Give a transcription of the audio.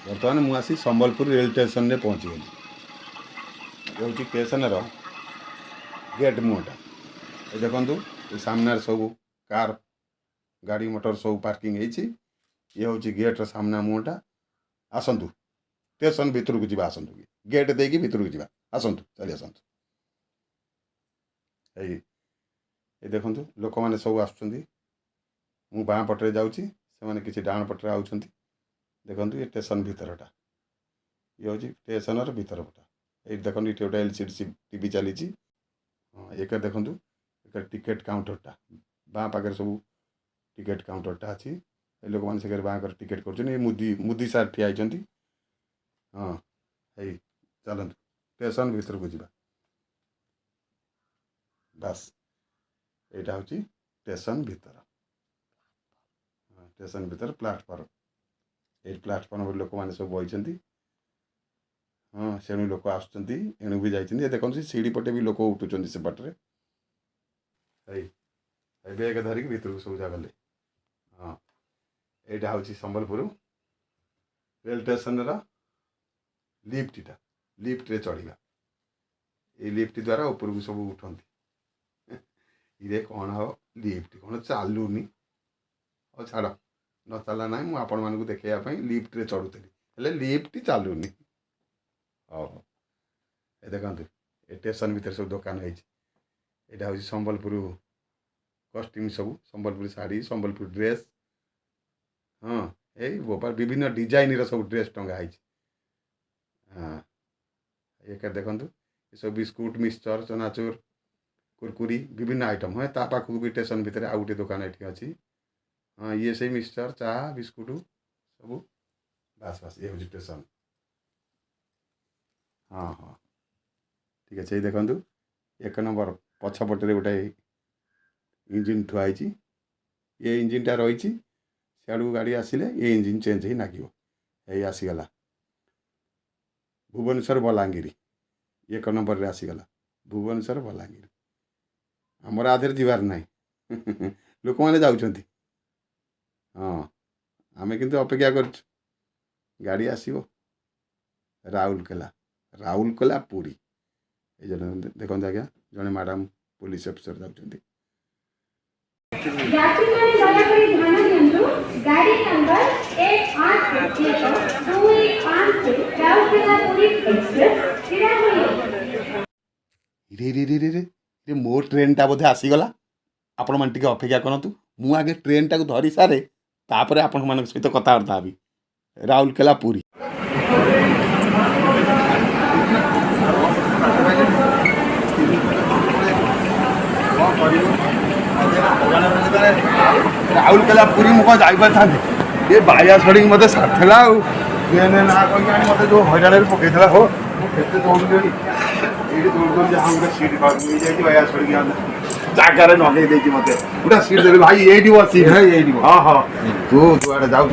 बर्तमान मुझे आसी संबलपुर रेल स्टेशन में पहुँचीगली। ये हूँ स्टेशन गेट मुहटा। ये देखु ये सामने सब कार गाड़ी मोटर सब पार्किंग होती। ये हूँ गेट्र सामना मुहटा। आसतु स्टेशन भितर को जावा आसतु गेट देकी भितर को जावा आसतु चली आसतु। ये देखु लोक मैंने सब आसुँच मु बाँ पटे जाऊँगी से किसी डाण पटे आउट। देखो ये स्टेशन भितरटा ये हूँ स्टेशन भितर पटा। ये देखो ये गोटे एलसीडी टीवी चली। हाँ एक देखु एक टिकेट काउंटरटा बाँ पाखे सब टिकेट काउंटरटा अच्छी। लोक मैंने से बाँ कर टिकेट कर मुदी मुदी सार ठिया होती। हाँ है चलतु स्टेशन भितर को जावा बस। यहाँ हूँ स्टेशन भितर। स्टेशन भितर प्लाटफर्म ये प्लाटफर्म लोक मैंने सब बही। हाँ से लोक आसुँच एणु भी जाइए। देखते सीढ़ी पटे भी लोक उठुंट से पटे बैग धरिक भितर को सब गले। हाँ यहाँ हूँ संबलपुर रेल स्टेशन लिफ्टा लिफ्ट चढ़ा। ये लिफ्ट द्वारा ऊपर को सब उठती। ये कौन हम लिफ्ट कौन चलूनी और छाड़ न चला ना मुझे आपण मानक देखापी लिफ्ट चढ़ुली लिफ्ट चलूनी। हाँ ये देखते ये स्टेशन भितर सब दुकान है। यहाँ हूँ संबलपुर कस्ट्यूम सब संबलपुर शाढ़ी संबलपुर ड्रेस। हाँ यही भोपाल विभिन्न डिजाइन सब ड्रेस टंगा है। हाँ ये देखु ये सब बिस्कुट मिक्सचर चनाचूर कुरकुरी विभिन्न आइटम। हाँ ता पाखक भी स्टेशन भितर आउ गोटे दुकान ये अच्छी। हाँ ये से मिक्सचर चा बिस्कुट सब बास बास ये हूँ स्टेशन। हाँ हाँ ठीक अच्छे। देखु एक नंबर पछपटे गोटे इंजिन थुआई। ये इंजिनटा रही सियाड़ू गाड़ी आसिले ये इंजिन चेंज ही नागिव। यही आसीगला भुवनेश्वर बलांगीर एक नंबर रे आसीगला भुवनेश्वर बलांगीर आमर आधे जीवार ना लोक मैंने जाऊँ। हाँ आमे किंतु अपेक्षा कर गाड़ी आसो राउरकेला पुरी। ये देखते आज्ञा जड़े मैडम पुलिस अफिसर जाऊँ। रे मो ट्रेन टा बोधे आसीगला आपण मैंने टिके अपेक्षा करूँ। मु आगे ट्रेन टाक धरी सारे तापर आपण मान सहित कथबार्ता ही राउरकेला पुरी। राउरकेला पुरी मुझे जापर था ये बाया सड़ी मत सारा ट्रेन ना कहीं मत जो हईराण पकईला हो मुझे दौड़ी ये दौड़ दौड़ जहाँ गोटे सीट कर बाया सड़ी जगार नगे मत गोटे सीट देवी भाई ये सीट है ये। हाँ हाँ तू जुआड़े जाऊ